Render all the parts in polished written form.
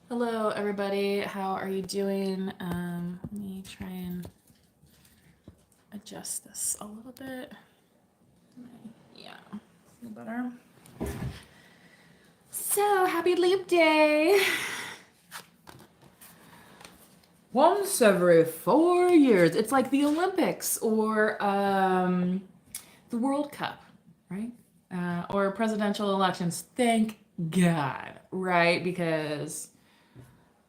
Hello, everybody. How are you doing? Let me try and adjust this a little bit. Yeah, a little better. So, happy Leap Day! Once every 4 years. It's like the Olympics or the World Cup, right? Or presidential elections. Thank God, right? Because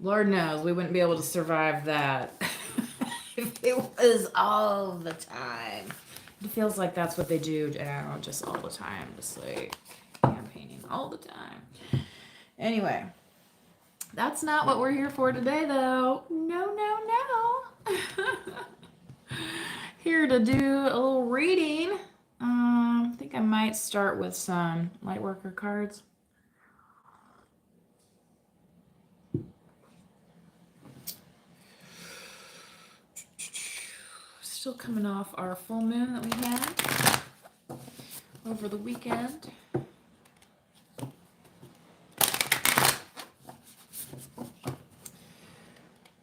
Lord knows we wouldn't be able to survive that if it was all the time. It feels like that's what they do now, just all the time, just like campaigning all the time. Anyway, that's not what we're here for today, though. No, no, no. Here to do a little reading. I think I might start with some Lightworker cards. Still coming off our full moon that we had over the weekend.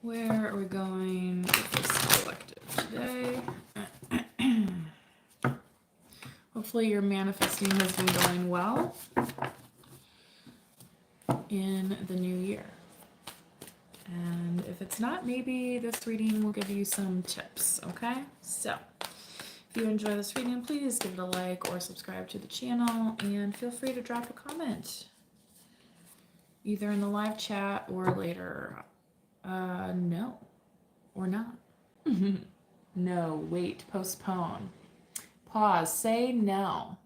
Where are we going with this collective today? Hopefully your manifesting has been going well in the new year. And if it's not, maybe this reading will give you some tips, okay? So, if you enjoy this reading, please give it a like or subscribe to the channel, and feel free to drop a comment, either in the live chat or later. No, or not. No, wait, postpone. Pause, say no.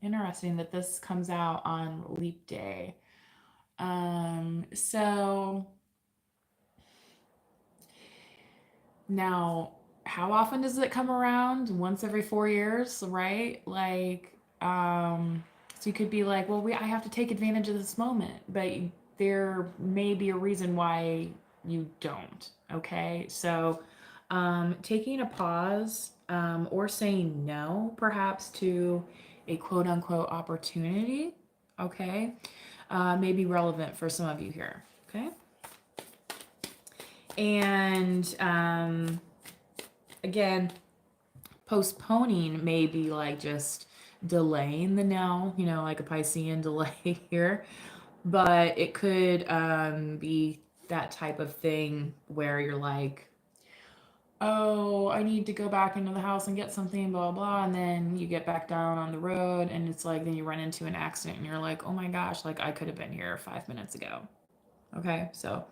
Interesting that this comes out on Leap Day. So now, how often does it come around? Once every 4 years, right? Like, so you could be like, well, I have to take advantage of this moment, but there may be a reason why you don't. Okay, so taking a pause or saying no, perhaps to a quote unquote opportunity, okay, may be relevant for some of you here. Okay, and again, postponing may be like just delaying the no, like a Piscean delay here, but it could be that type of thing where you're like, oh, I need to go back into the house and get something, blah, blah. And then you get back down on the road and it's like, then you run into an accident and you're like, oh my gosh, like I could have been here 5 minutes ago. Okay, so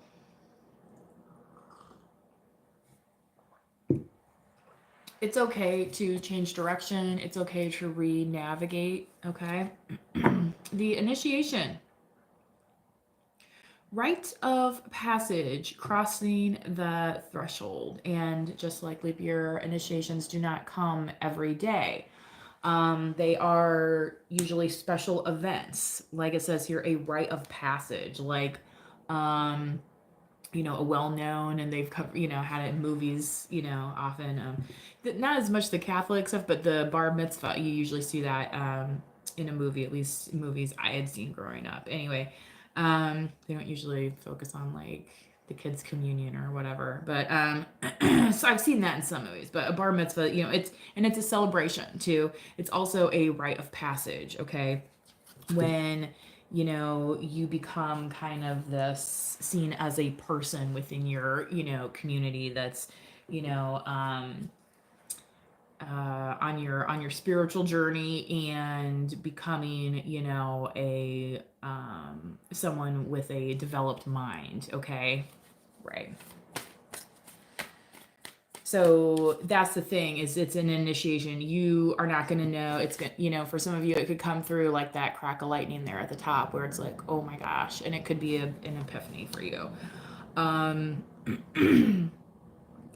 it's okay to change direction. It's okay to re-navigate, okay? The initiation. Rite of passage, crossing the threshold. And just like leap year, initiations do not come every day. They are usually special events. Like it says here, a rite of passage. Like, a well-known, and they've covered, had it in movies, often. Not as much the Catholic stuff, but the bar mitzvah, you usually see that in a movie, at least movies I had seen growing up. Anyway, they don't usually focus on like the kids' communion or whatever, but so I've seen that in some movies. But a bar mitzvah, it's a celebration too. It's also a rite of passage. Okay, when you become kind of this seen as a person within your community that's on your spiritual journey and becoming a someone with a developed mind. Okay, right. So that's the thing, is it's an initiation. You are not going to know. It's going, for some of you, it could come through like that crack of lightning there at the top where it's like, oh my gosh. And it could be an epiphany for you.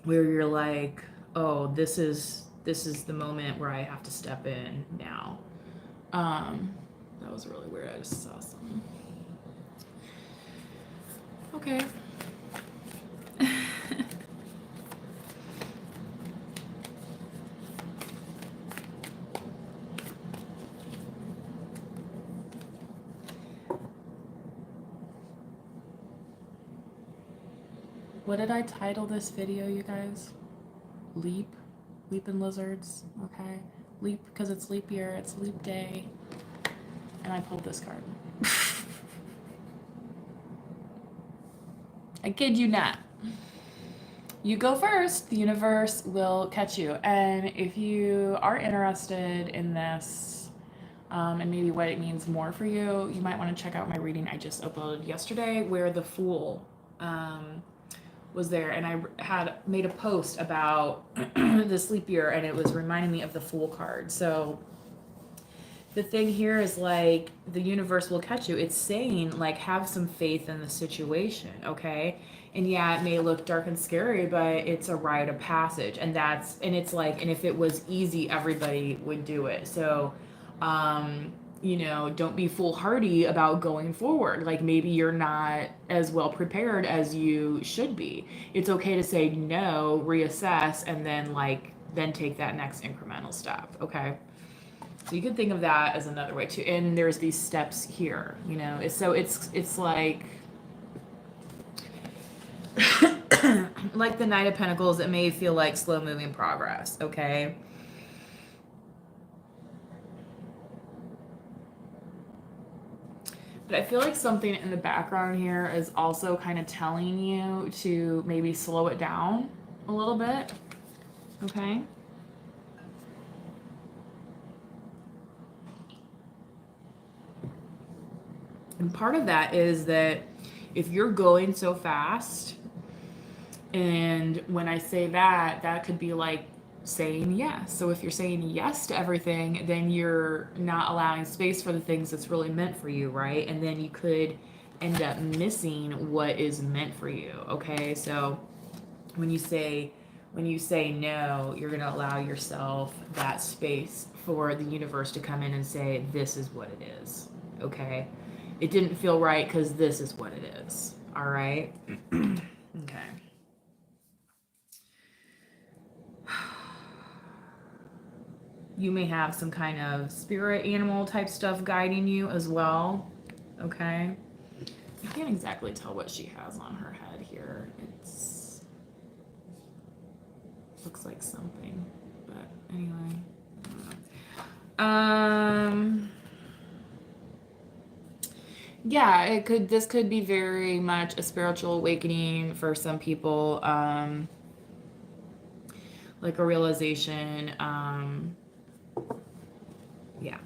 Where you're like, oh, this is the moment where I have to step in now. That was really weird. I just saw something. Okay. What did I title this video, you guys? Leap? Leapin' lizards, okay? Leap because it's leap year, it's leap day. And I pulled this card. I kid you not. You go first, the universe will catch you. And if you are interested in this, and maybe what it means more for you, you might want to check out my reading I just uploaded yesterday where the Fool was there, and I had made a post about this leap year, and it was reminding me of the Fool card. So the thing here is like the universe will catch you. It's saying like have some faith in the situation, okay? And yeah, it may look dark and scary, but it's a rite of passage, and it's like, and if it was easy, everybody would do it. So don't be foolhardy about going forward. Like maybe you're not as well prepared as you should be. It's okay to say no, reassess, and then take that next incremental step, okay? So you could think of that as another way too. And there's these steps here, it's like like the Knight of Pentacles, it may feel like slow moving progress, okay? But I feel like something in the background here is also kind of telling you to maybe slow it down a little bit, okay? And part of that is that if you're going so fast, and when I say that, that could be like saying yes. So if you're saying yes to everything, then you're not allowing space for the things that's really meant for you, right? And then you could end up missing what is meant for you, okay? So when you say no, you're going to allow yourself that space for the universe to come in and say, this is what it is, okay? It didn't feel right because this is what it is, all right? Okay. You may have some kind of spirit animal type stuff guiding you as well, okay? I can't exactly tell what she has on her head here. Looks like something, but anyway. Yeah, this could be very much a spiritual awakening for some people, like a realization, yeah,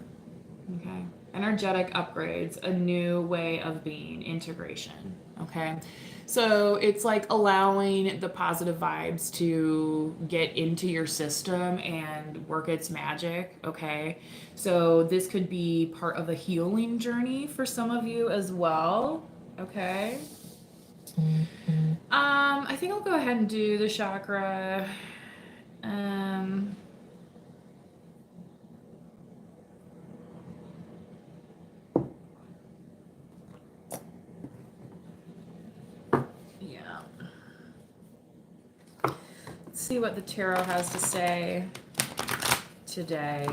okay. Energetic upgrades, a new way of being, integration, okay? So it's like allowing the positive vibes to get into your system and work its magic, okay? So this could be part of a healing journey for some of you as well, okay? I think I'll go ahead and do the chakra. Yeah. Let's see what the tarot has to say today.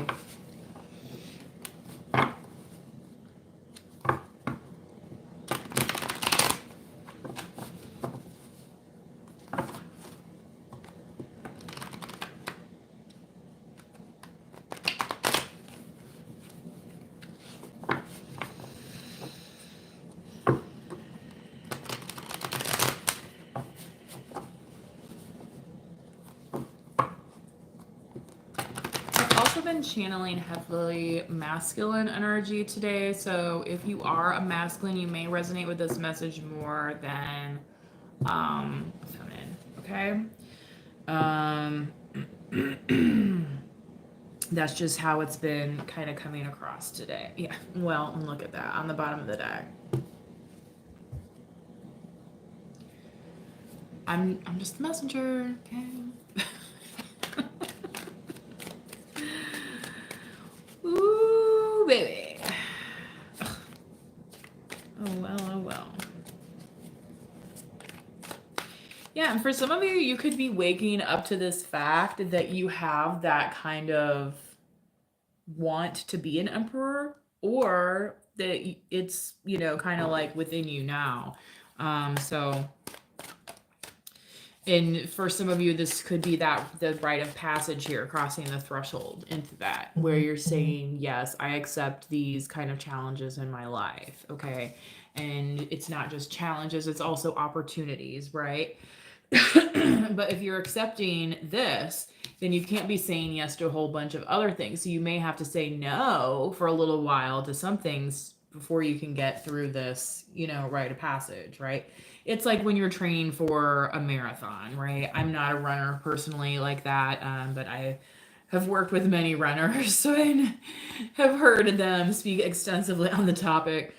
Been channeling heavily masculine energy today, so if you are a masculine, you may resonate with this message more than feminine, okay? That's just how it's been kind of coming across today. Yeah, well, and look at that on the bottom of the deck. I'm just the messenger, okay? Ooh, baby. Oh, well, oh, well. Yeah, and for some of you, you could be waking up to this fact that you have that kind of want to be an emperor, or that it's, kind of like within you now. So And for some of you, this could be that the rite of passage here, crossing the threshold into that, where you're saying, yes, I accept these kind of challenges in my life. Okay. And it's not just challenges, it's also opportunities, right? But if you're accepting this, then you can't be saying yes to a whole bunch of other things. So you may have to say no for a little while to some things before you can get through this, rite of passage, right? It's like when you're training for a marathon, right? I'm not a runner personally like that, but I have worked with many runners, so I have heard them speak extensively on the topic.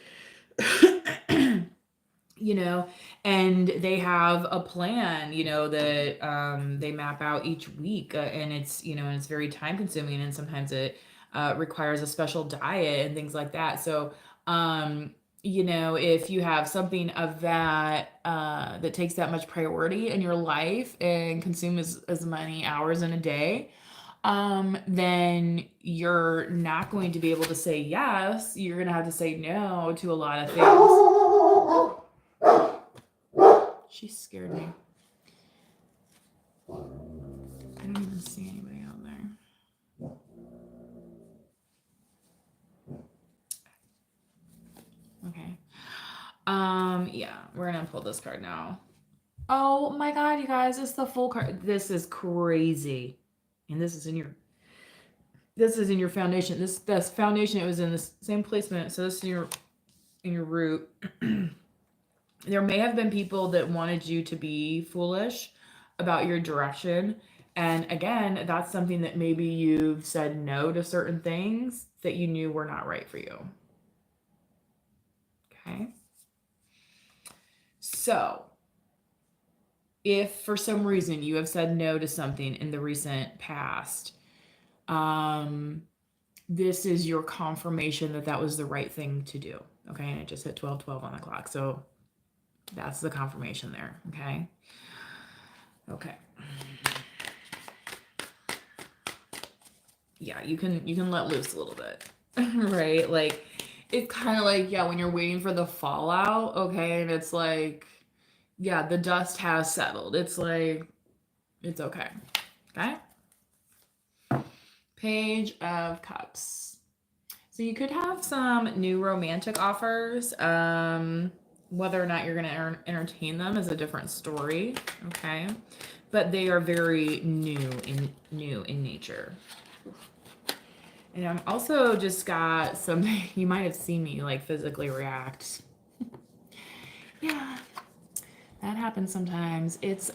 you know and they have a plan, that they map out each week, and it's very time consuming, and sometimes it requires a special diet and things like that. So if you have something of that that takes that much priority in your life and consumes as many hours in a day, then you're not going to be able to say yes. You're going to have to say no to a lot of things. She scared me. I don't even see anybody out there. Okay. Yeah, we're gonna pull this card now. Oh my god, you guys, it's the full card. This is crazy. And this is in your foundation. This foundation, it was in the same placement. So this is in your root. There may have been people that wanted you to be foolish about your direction. And again, that's something that maybe you've said no to certain things that you knew were not right for you. Okay. So, if for some reason you have said no to something in the recent past, this is your confirmation that that was the right thing to do. Okay. And it just hit 12:12 on the clock. So that's the confirmation there. Okay. Okay. Yeah, you can let loose a little bit. Right? Like, it's kind of like, yeah, when you're waiting for the fallout, okay, and it's like, yeah, the dust has settled. It's like, it's okay. Okay? Page of Cups. So you could have some new romantic offers. Whether or not you're going to entertain them is a different story. Okay? But they are very new in nature. And I'm also just got some, you might have seen me like physically react. Yeah, that happens sometimes. It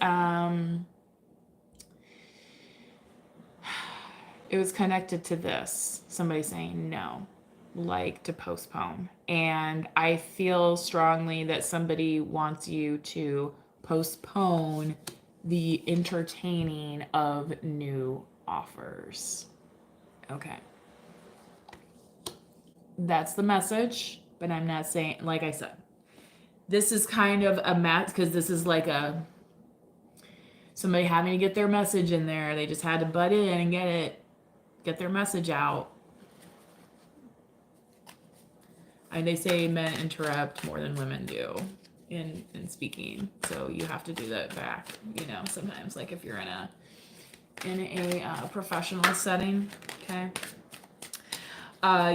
was connected to this. Somebody saying no, like to postpone. And I feel strongly that somebody wants you to postpone the entertaining of new offers. Okay. That's the message, but I'm not saying, like I said, this is kind of a match, because this is like somebody having to get their message in there. They just had to butt in and get their message out. And they say men interrupt more than women do in speaking, so you have to do that back. Sometimes, like if you're in a professional setting. Okay.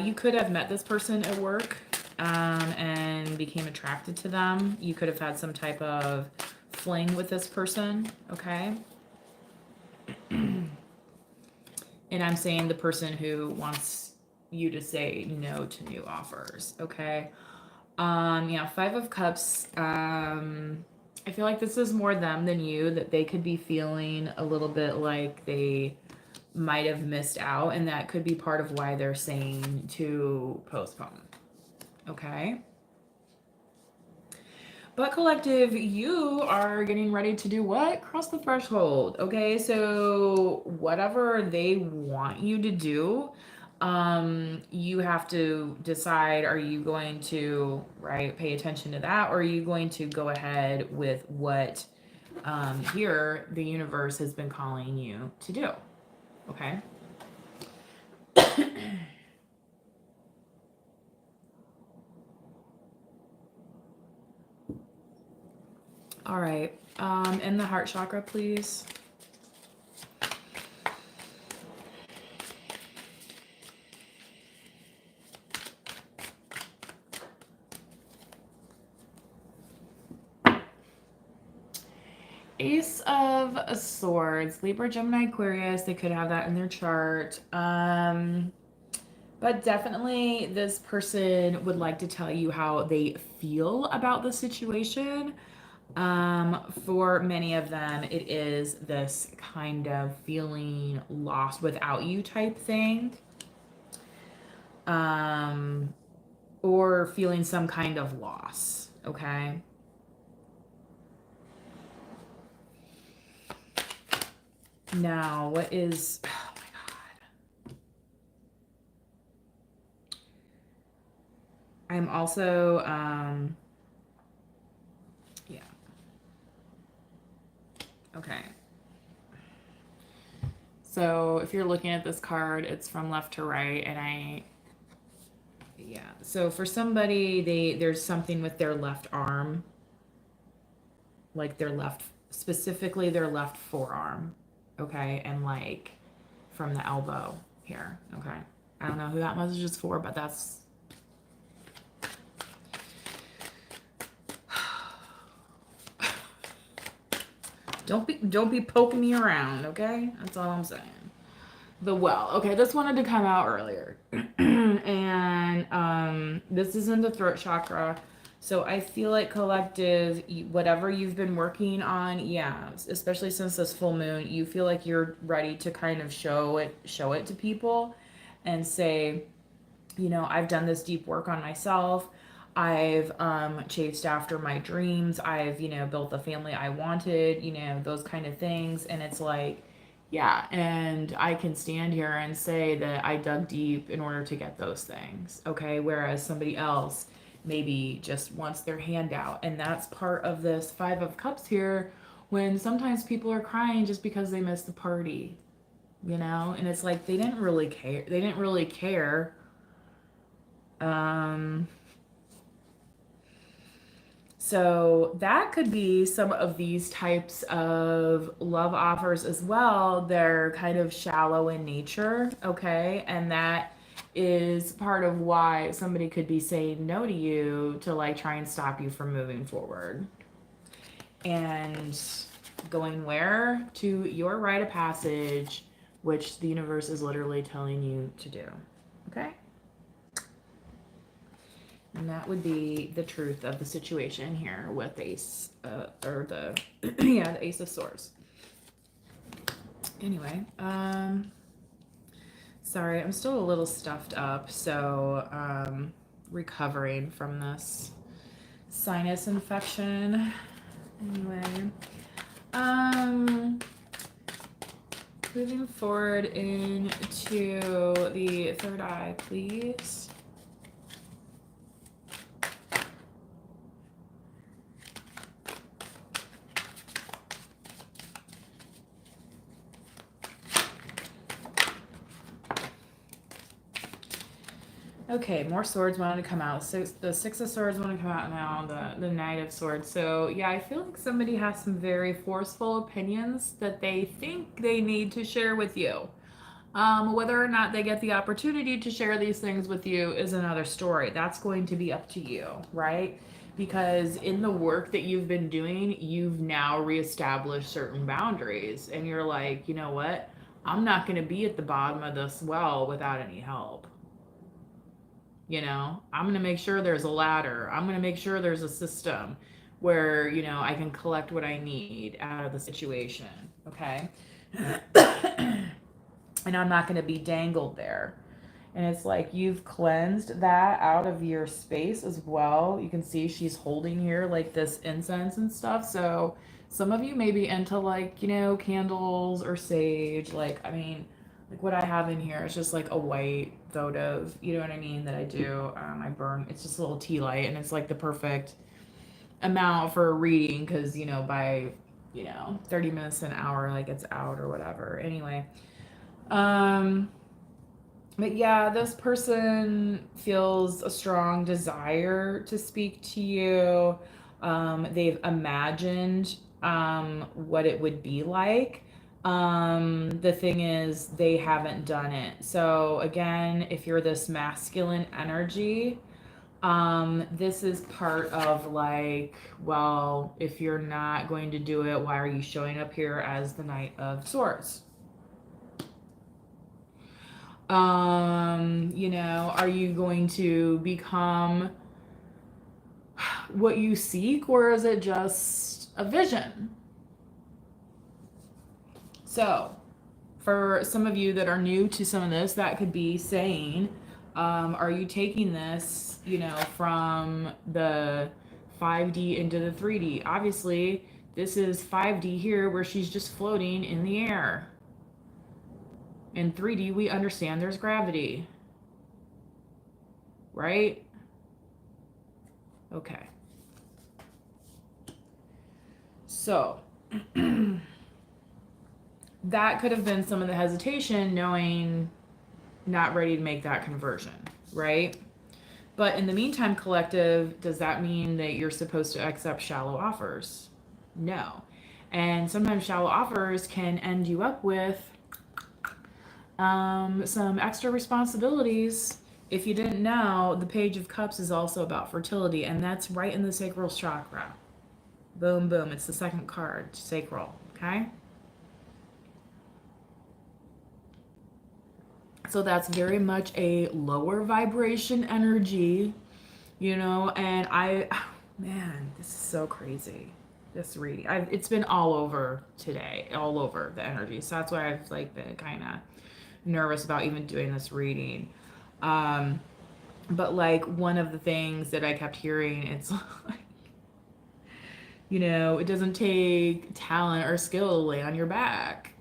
You could have met this person at work and became attracted to them. You could have had some type of fling with this person, okay? And I'm saying the person who wants you to say no to new offers, okay? Yeah, Five of Cups. I feel like this is more them than you, that they could be feeling a little bit like they might have missed out, and that could be part of why they're saying to postpone. Okay? But collective, you are getting ready to do what? Cross the threshold. Okay? So whatever they want you to do, you have to decide, are you going to, right, pay attention to that, or are you going to go ahead with what here the universe has been calling you to do? Okay. All right. And the heart chakra, please. Ace of Swords, Libra, Gemini, Aquarius. They could have that in their chart. But definitely, this person would like to tell you how they feel about the situation. For many of them, it is this kind of feeling lost without you type thing. Or feeling some kind of loss. Okay. Now, what is. Oh my God. I'm also. Yeah. Okay. So if you're looking at this card, it's from left to right, and yeah. So for somebody, there's something with their left arm, like specifically their left forearm, okay, and like from the elbow here, okay. I don't know who that message is for, but that's. Don't be poking me around, okay? That's all I'm saying. The well. Okay, this wanted to come out earlier. And this is in the throat chakra. So I feel like collective, whatever you've been working on, yeah, especially since this full moon, you feel like you're ready to kind of show it to people and say, I've done this deep work on myself. I've chased after my dreams. I've, built the family I wanted, those kind of things. And it's like, yeah, and I can stand here and say that I dug deep in order to get those things. Okay. Whereas somebody else maybe just wants their hand out. And that's part of this Five of Cups here, when sometimes people are crying just because they missed the party, and it's like they didn't really care. They didn't really care. Um, so that could be some of these types of love offers as well. They're kind of shallow in nature, okay? And that is part of why somebody could be saying no to you to like try and stop you from moving forward. And going where? To your rite of passage, which the universe is literally telling you to do. Okay? And that would be the truth of the situation here with Ace, or the, yeah, the Ace of Swords. Anyway, sorry, I'm still a little stuffed up, so recovering from this sinus infection. Anyway, moving forward into the third eye, please. Okay, more swords wanted to come out. So the Six of Swords want to come out now, the Knight of Swords. So yeah, I feel like somebody has some very forceful opinions that they think they need to share with you. Whether or not they get the opportunity to share these things with you is another story. That's going to be up to you, right? Because in the work that you've been doing, you've now reestablished certain boundaries. And you're like, you know what? I'm not going to be at the bottom of this well without any help. I'm going to make sure there's a ladder. I'm going to make sure there's a system where, I can collect what I need out of the situation. Okay. And I'm not going to be dangled there. And it's like you've cleansed that out of your space as well. You can see she's holding here like this incense and stuff. So some of you may be into like, candles or sage. Like what I have in here is just like a white votive, you know what I mean, that I do. I burn, it's just a little tea light, and it's like the perfect amount for a reading because, by, 30 minutes an hour, like it's out or whatever. Anyway, but yeah, this person feels a strong desire to speak to you. They've imagined what it would be like. The thing is, they haven't done it. So, again, if you're this masculine energy, this is part of like, well, if you're not going to do it, why are you showing up here as the Knight of Swords? Are you going to become what you seek, or is it just a vision? So, for some of you that are new to some of this, that could be saying, are you taking this, from the 5D into the 3D? Obviously, this is 5D here where she's just floating in the air. In 3D, we understand there's gravity. Right? Okay. So, that could have been some of the hesitation, knowing not ready to make that conversion, right? But in the meantime, collective, does that mean that you're supposed to accept shallow offers? No. And sometimes shallow offers can end you up with some extra responsibilities. If you didn't know, the Page of Cups is also about fertility, and that's right in the sacral chakra. Boom, boom. It's the second card, sacral, okay? So that's very much a lower vibration energy, and man, this is so crazy. This reading, it's been all over today, all over the energy. So that's why I've like been kind of nervous about even doing this reading. But like one of the things that I kept hearing, it's like, it doesn't take talent or skill to lay on your back.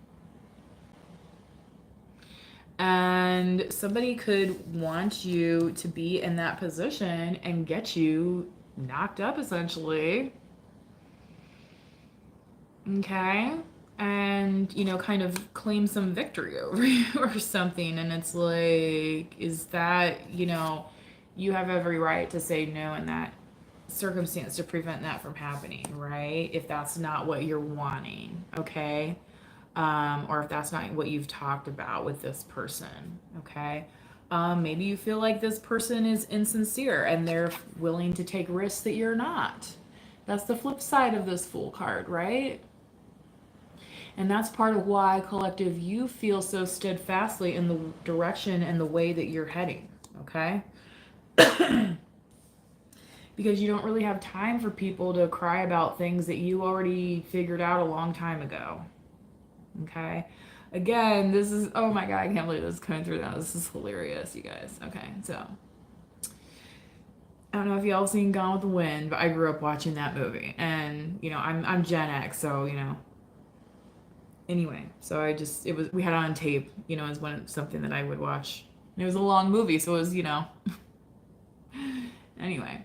And somebody could want you to be in that position and get you knocked up, essentially. Okay? And, kind of claim some victory over you or something. And it's like, is that, you have every right to say no in that circumstance to prevent that from happening, right? If that's not what you're wanting, okay? Or if that's not what you've talked about with this person, okay? Maybe you feel like this person is insincere and they're willing to take risks that you're not. That's the flip side of this Fool card, right? And that's part of why, collective, you feel so steadfastly in the direction and the way that you're heading, okay? Because you don't really have time for people to cry about things that you already figured out a long time ago. Okay. Again, this is, oh my God, I can't believe this is coming through now. This is hilarious, you guys. Okay, so I don't know if y'all seen Gone with the Wind, but I grew up watching that movie. And, I'm Gen X, so, anyway, so we had it on tape, as something that I would watch. And it was a long movie, so it was, anyway.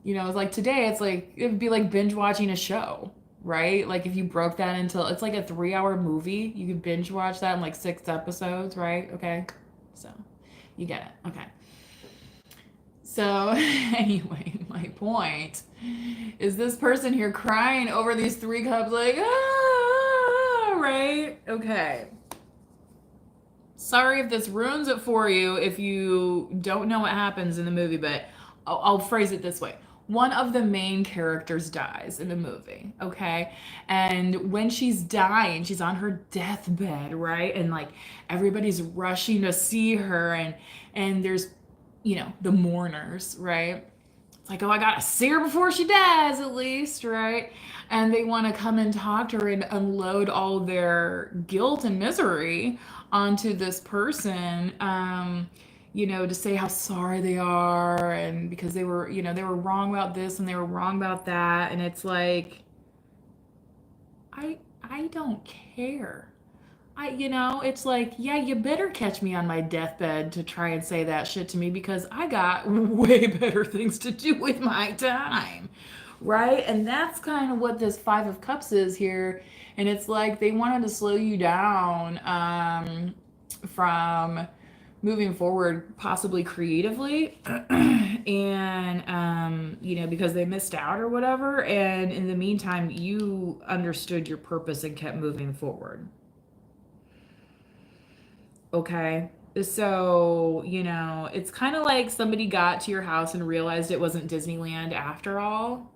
It's like today, it's like, it'd be like binge watching a show. Right? Like if you broke that into, it's like a 3-hour movie. You could binge watch that in like 6 episodes, right? Okay. So you get it. Okay. So anyway, my point is this person here crying over these 3 cups like, right? Okay. Sorry if this ruins it for you if you don't know what happens in the movie, but I'll phrase it this way. One of the main characters dies in the movie, okay? And when she's dying, she's on her deathbed, right? And like everybody's rushing to see her, and there's, the mourners, right? It's like, oh, I gotta see her before she dies, at least, right? And they want to come and talk to her and unload all their guilt and misery onto this person. To say how sorry they are, and because they were wrong about this and they were wrong about that, and it's like, I don't care. It's like, yeah, you better catch me on my deathbed to try and say that shit to me because I got way better things to do with my time, right? And that's kind of what this 5 of Cups is here, and it's like they wanted to slow you down from moving forward, possibly creatively, And because they missed out or whatever, and in the meantime you understood your purpose and kept moving forward. Okay. So, it's kind of like somebody got to your house and realized it wasn't Disneyland after all,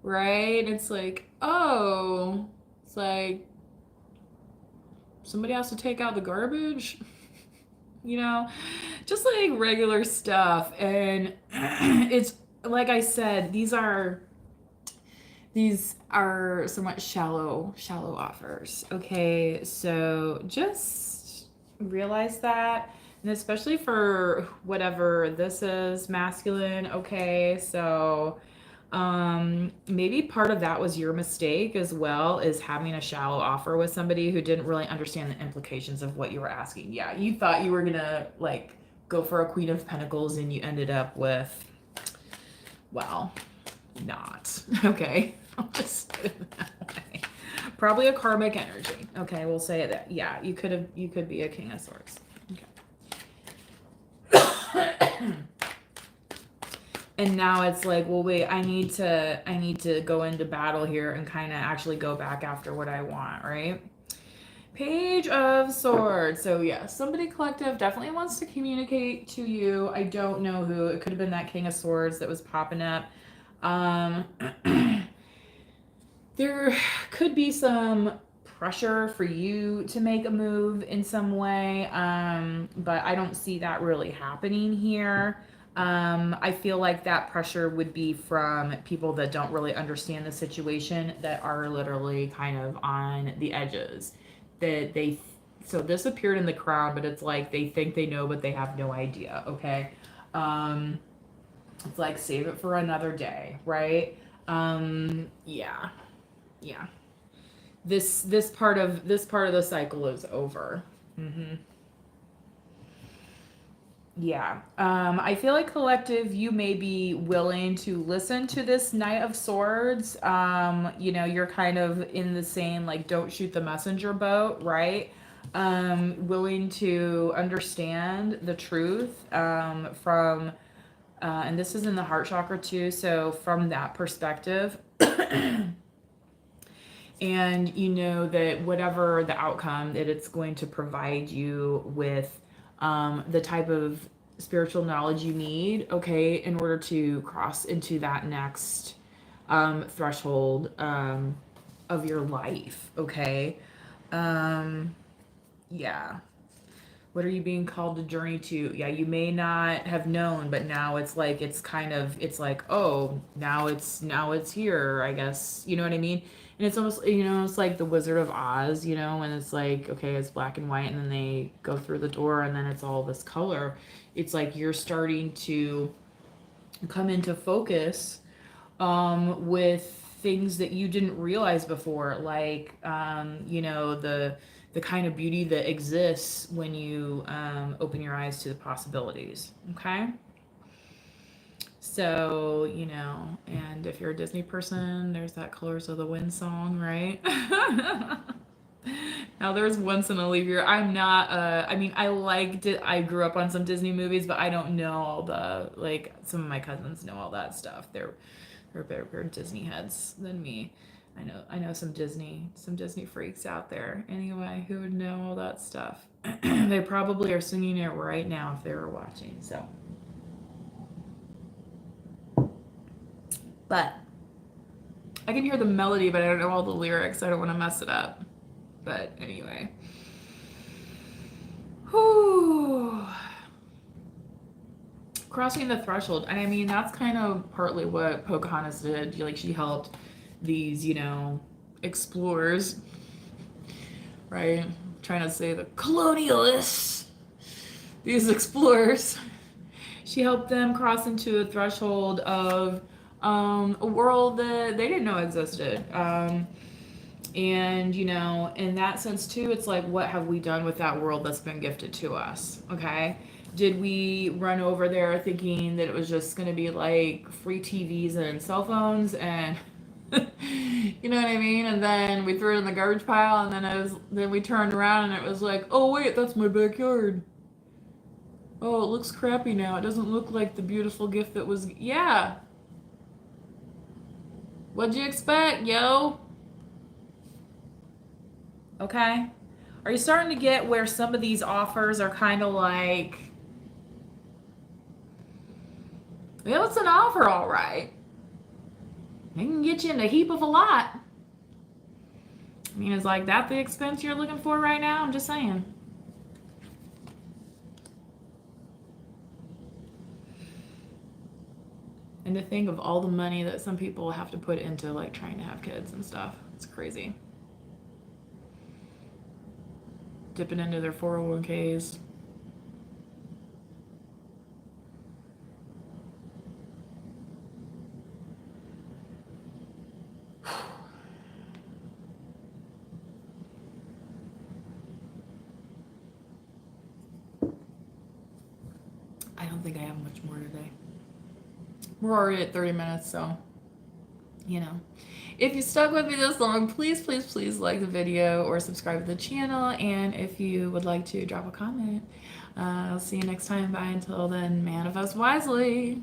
right? It's like, oh, it's like somebody has to take out the garbage, you know, just like regular stuff. And it's like I said, these are somewhat shallow offers. Okay, so just realize that, and especially for whatever this is, masculine. Okay, so maybe part of that was your mistake as well, is having a shallow offer with somebody who didn't really understand the implications of what you were asking. Yeah, you thought you were gonna like go for a Queen of Pentacles and you ended up with, well, not. Okay. I'll just put it that way. Probably a karmic energy. Okay, we'll say that. Yeah, you could be a King of Swords. Okay. And now it's like, well, wait, I need to go into battle here and kind of actually go back after what I want, right? Page of Swords. So yeah, somebody collective definitely wants to communicate to you. I don't know who. It could have been that King of Swords that was popping up. There could be some pressure for you to make a move in some way, but I don't see that really happening here. I feel like that pressure would be from people that don't really understand the situation, that are literally kind of on the edges. So this appeared in the Crown, but it's like they think they know, but they have no idea. Okay, it's like save it for another day, right? Yeah. This part of the cycle is over. Yeah. I feel like collective, you may be willing to listen to this Knight of Swords. You're kind of in the same, like, don't shoot the messenger boat, right? Willing to understand the truth, from, and this is in the heart chakra too. So from that perspective, and you know that whatever the outcome, that it's going to provide you with the type of spiritual knowledge you need, okay, in order to cross into that next threshold of your life, okay. Yeah. What are you being called to journey to? Yeah, you may not have known, but now it's like, it's like, oh, now it's here, I guess. You know what I mean? And it's almost, it's like the Wizard of Oz, when it's like, okay, it's black and white, and then they go through the door, and then it's all this color. It's like you're starting to come into focus with things that you didn't realize before, like the kind of beauty that exists when you open your eyes to the possibilities. Okay. So, and if you're a Disney person, there's that Colors of the Wind song, right? Now there's Once in a Leap Year. I'm not, I mean, I liked it. I grew up on some Disney movies, but I don't know all the, like, some of my cousins know all that stuff. They're bigger Disney heads than me. I know some Disney freaks out there. Anyway, who would know all that stuff? They probably are singing it right now if they were watching. So, but I can hear the melody, but I don't know all the lyrics. I don't want to mess it up. But anyway, whew. Crossing the threshold. And I mean, that's kind of partly what Pocahontas did. Like, she helped these, explorers, right? I'm trying to say the colonialists, these explorers. She helped them cross into a threshold of a world that they didn't know existed. And, in that sense too, it's like, what have we done with that world that's been gifted to us? Okay. Did we run over there thinking that it was just going to be like free TVs and cell phones and you know what I mean? And then we threw it in the garbage pile, and then we turned around and it was like, oh wait, that's my backyard. Oh, it looks crappy now. It doesn't look like the beautiful gift that was. Yeah. What'd you expect, yo? Okay. Are you starting to get where some of these offers are kind of like, well, it's an offer, all right. It can get you in a heap of a lot. I mean, is like that the expense you're looking for right now? I'm just saying. And to think of all the money that some people have to put into like trying to have kids and stuff. It's crazy. Dipping into their 401ks. I don't think I have much more today. We're already at 30 minutes, so, you know. If you stuck with me this long, please, please, please like the video or subscribe to the channel. And if you would like to drop a comment, I'll see you next time. Bye. Until then, manifest wisely.